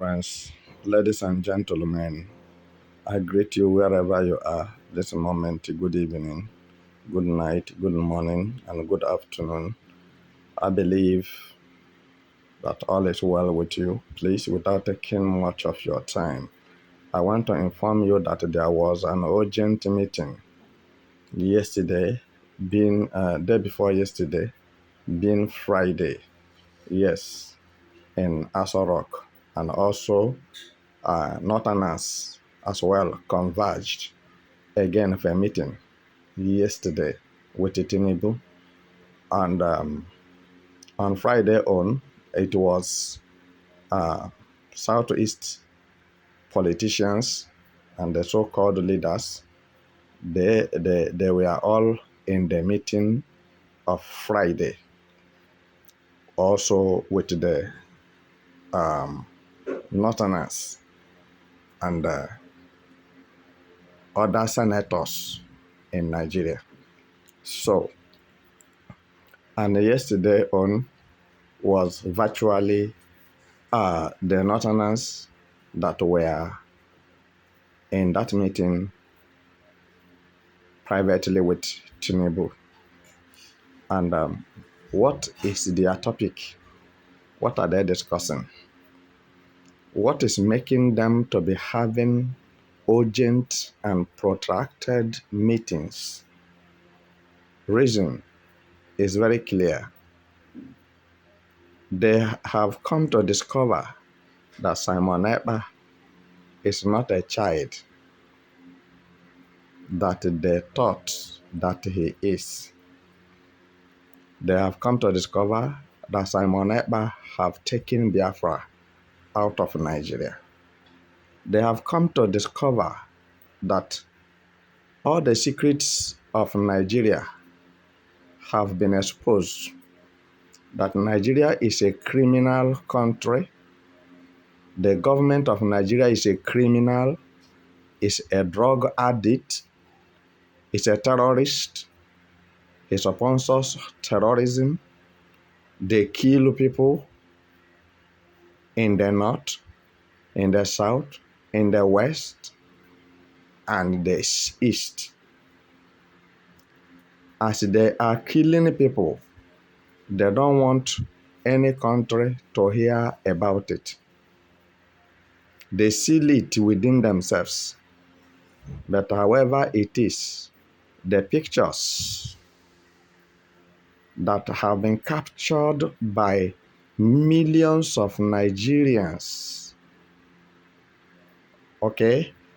Friends, ladies and gentlemen, I greet you wherever you are this moment. Good evening, good night, good morning, and good afternoon. I believe that all is well with you. Please, without taking much of your time, I want to inform you that there was an urgent meeting yesterday, being day before yesterday, being Friday. Yes, in Aso Rock, and also Northerners as well converged again for a meeting yesterday with Tinubu. And on Friday on, it was Southeast politicians and the so-called leaders. They were all in the meeting of Friday, also with the Northerners and other senators in Nigeria. So, and yesterday on was virtually the Northerners that were in that meeting privately with Tinubu. And what is their topic? What are they discussing? What is making them to be having urgent and protracted meetings? Reason is very clear. They have come to discover that Simon Ekpa is not a child that they thought that he is. They have come to discover that Simon Ekpa have taken Biafra out of Nigeria. They have come to discover that all the secrets of Nigeria have been exposed, that Nigeria is a criminal country. The government of Nigeria is a criminal, is a drug addict, is a terrorist, he sponsors terrorism. They kill people in the north, in the south, in the west, and the east. As they are killing people, they don't want any country to hear about it. They seal it within themselves. But however it is, the pictures that have been captured by millions of Nigerians,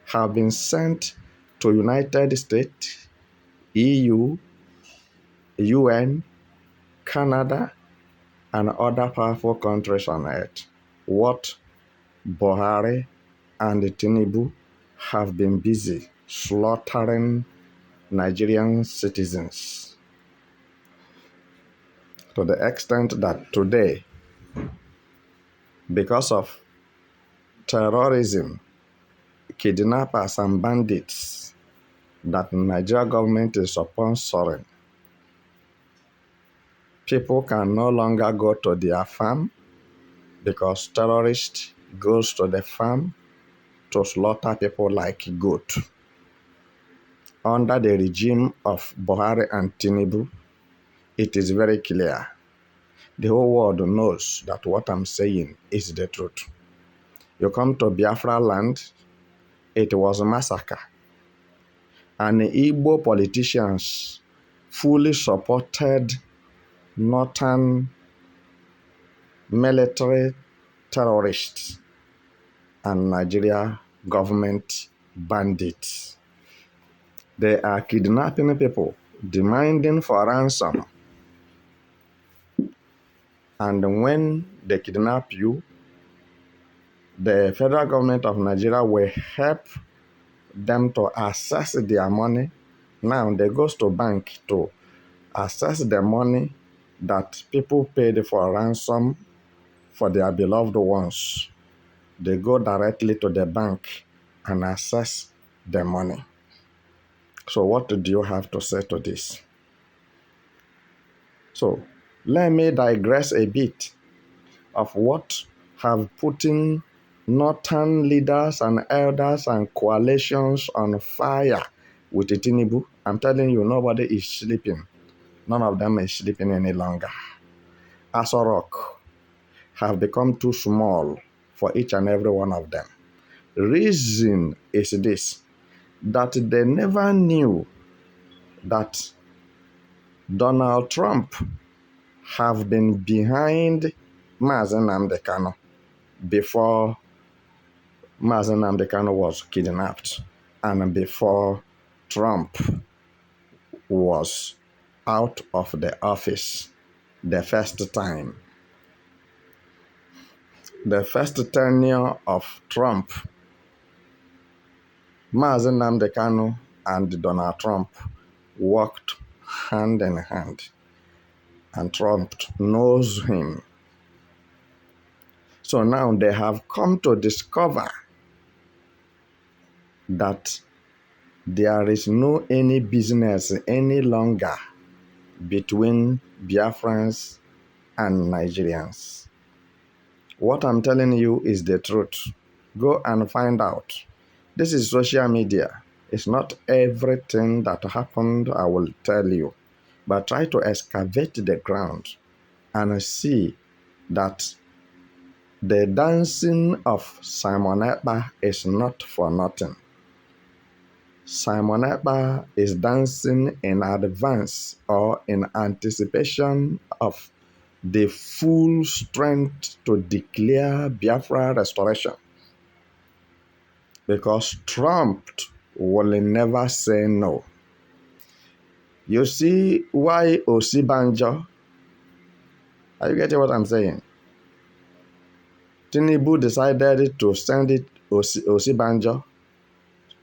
have been sent to United States, EU, UN, Canada, and other powerful countries on earth. What Buhari and Tinubu have been busy slaughtering Nigerian citizens, to the extent that today, because of terrorism, kidnappers and bandits that the Nigeria government is sponsoring, people can no longer go to their farm because terrorists goes to the farm to slaughter people like goat. Under the regime of Buhari and Tinubu, it is very clear. The whole world knows that what I'm saying is the truth. You come to Biafra land, it was a massacre. And the Igbo politicians fully supported Northern military terrorists and Nigeria government bandits. They are kidnapping people, demanding for ransom. And when they kidnap you, the federal government of Nigeria will help them to access their money. Now they goes to bank to access the money that people paid for ransom for their beloved ones. They go directly to the bank and access the money. So what do you have to say to this? So let me digress a bit of what have Putin Northern leaders and elders and coalitions on fire with Tinubu. I'm telling you, nobody is sleeping. None of them is sleeping any longer. Aso Rock have become too small for each and every one of them. Reason is this, that they never knew that Donald Trump have been behind Mazen Nnamdi Kanu before Mazen Nnamdi Kanu was kidnapped and before Trump was out of the office the first time. The first tenure of Trump, Mazen Nnamdi Kanu and Donald Trump worked hand in hand, and Trump knows him. So now they have come to discover that there is no any business any longer between Biafrans and Nigerians. What I'm telling you is the truth. Go and find out. This is social media. It's not everything that happened I will tell you, but try to excavate the ground and see that the dancing of Simon Ekpa is not for nothing. Simon Ekpa is dancing in advance or in anticipation of the full strength to declare Biafra restoration. Because Trump will never say no. You see why Osibanjo, are you getting what I'm saying? Tinubu decided to send it Osibanjo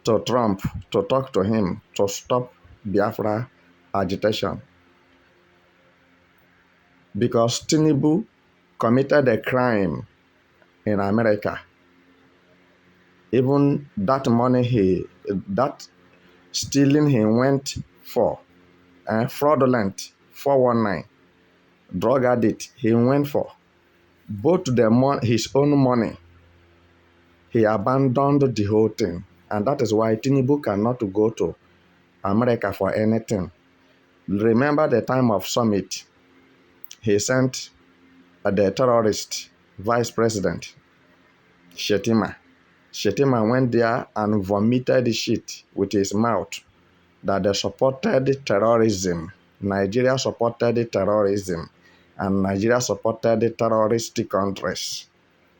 to Trump to talk to him to stop Biafra agitation. Because Tinubu committed a crime in America. Even that money that stealing he went for, fraudulent 419, drug addict he went for, both his own money, he abandoned the whole thing. And that is why Tinubu cannot go to America for anything. Remember the time of summit, he sent the terrorist vice president, Shetima. Shetima went there and vomited shit with his mouth that they supported terrorism. Nigeria supported terrorism, and Nigeria supported terrorist countries.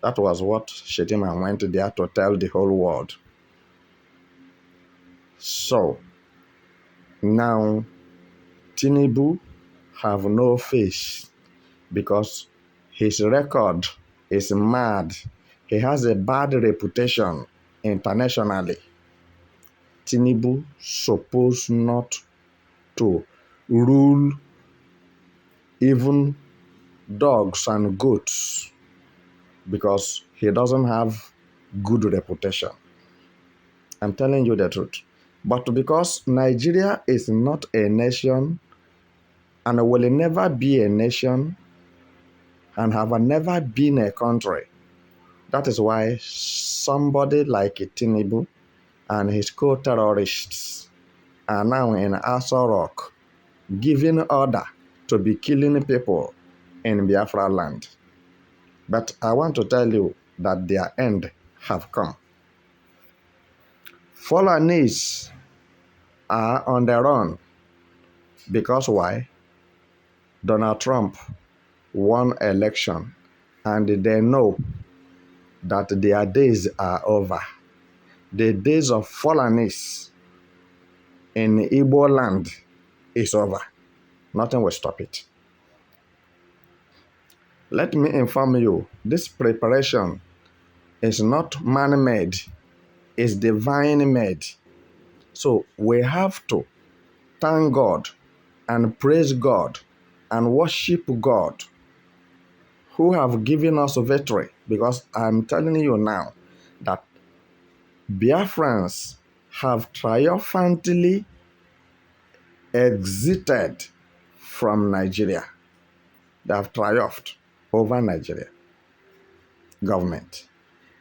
That was what Shetima went there to tell the whole world. So, now Tinubu have no face because his record is mad. He has a bad reputation internationally. Tinubu supposed not to rule even dogs and goats because he doesn't have good reputation. I'm telling you the truth. But because Nigeria is not a nation and will never be a nation and have never been a country, that is why somebody like Tinubu and his co-terrorists are now in Aso Rock giving order to be killing people in Biafra land. But I want to tell you that their end have come. Fulanis are on the run because why? Donald Trump won election and they know that their days are over. The days of Fulanis in Igbo land is over. Nothing will stop it. Let me inform you, this preparation is not man-made, it's divine-made. So we have to thank God and praise God and worship God who have given us victory, because I'm telling you now that Biafrans have triumphantly exited from Nigeria. They have triumphed over Nigeria government.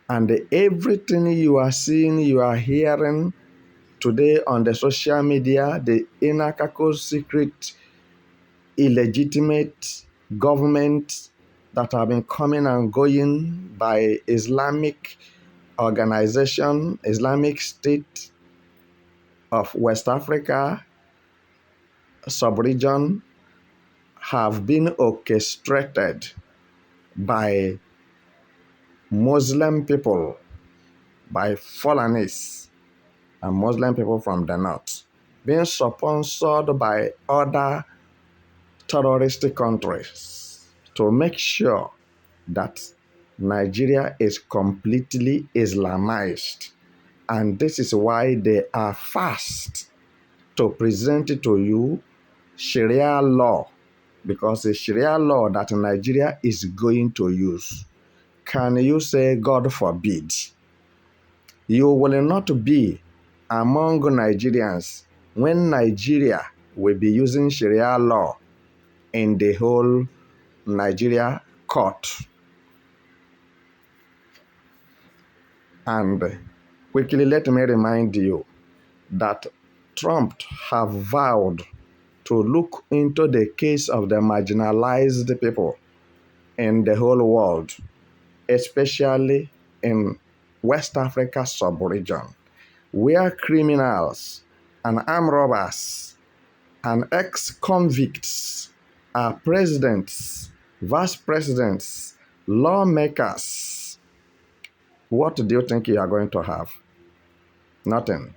And everything you are seeing, you are hearing today on the social media, the inner secret, illegitimate government that have been coming and going by Islamic organization, Islamic State of West Africa, sub-region, have been orchestrated by Muslim people, by Fulanese and Muslim people from the north, being sponsored by other terrorist countries to make sure that Nigeria is completely Islamized. And this is why they are fast to present to you Sharia law, because the Sharia law that Nigeria is going to use, can you say, God forbid, you will not be among Nigerians when Nigeria will be using Sharia law in the whole Nigeria court? And quickly, let me remind you that Trump have vowed to look into the case of the marginalized people in the whole world, especially in West Africa sub-region, where criminals and armed robbers and ex-convicts are presidents, vice presidents, lawmakers. What do you think you are going to have? Nothing.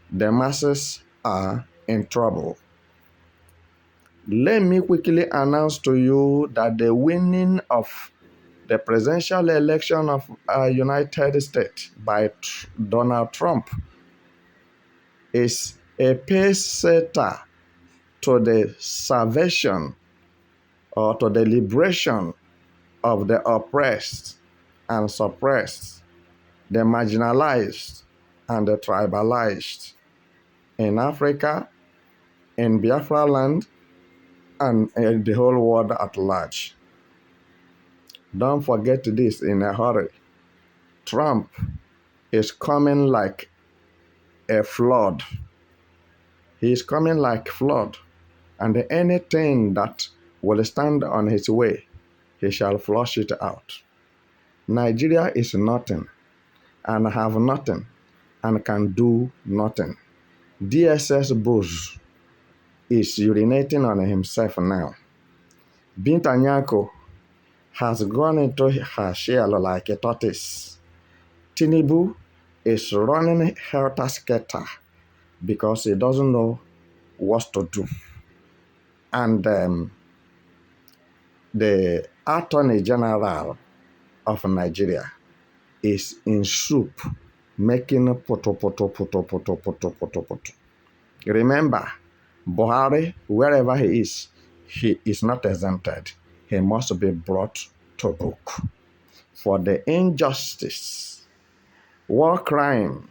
The masses are in trouble. Let me quickly announce to you that the winning of the presidential election of United States by Donald Trump is a pace setter to the salvation or to the liberation of the oppressed and suppressed, the marginalized and the tribalized in Africa, in Biafra land, and in the whole world at large. Don't forget this in a hurry. Trump is coming like a flood. He is coming like flood, and anything that will stand on his way, he shall flush it out. Nigeria is nothing, and have nothing, and can do nothing. DSS Bush is urinating on himself now. Binta Nyako has gone into her shell like a tortoise. Tinubu is running helter-skelter because he doesn't know what to do. And the Attorney General of Nigeria is in soup, making poto. Remember, Buhari, wherever he is not exempted. He must be brought to book for the injustice, war crime,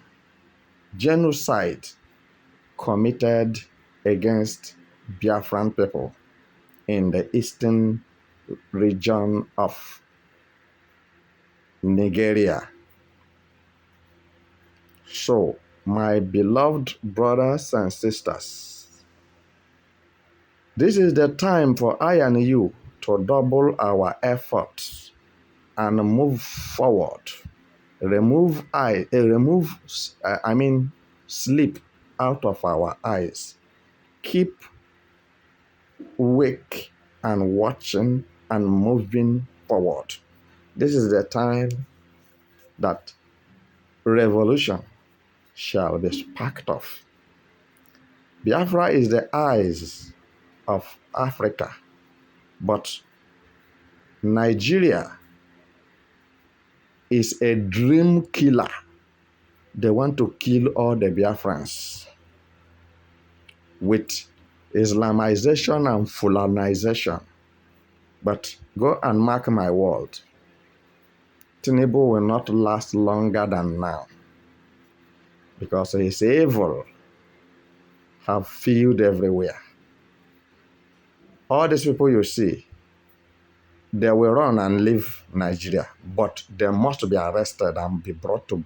genocide committed against Biafran people in the eastern region of Nigeria. So, my beloved brothers and sisters, this is the time for I and you to double our efforts and move forward. Remove sleep out of our eyes. Keep awake and watching and moving forward. This is the time that revolution shall be sparked off. Biafra is the eyes of Africa, but Nigeria is a dream killer. They want to kill all the Biafrans with Islamization and Fulanization. But go and mark my word, Tinubu will not last longer than now, because his evil have filled everywhere. All these people you see, they will run and leave Nigeria, but they must be arrested and be brought to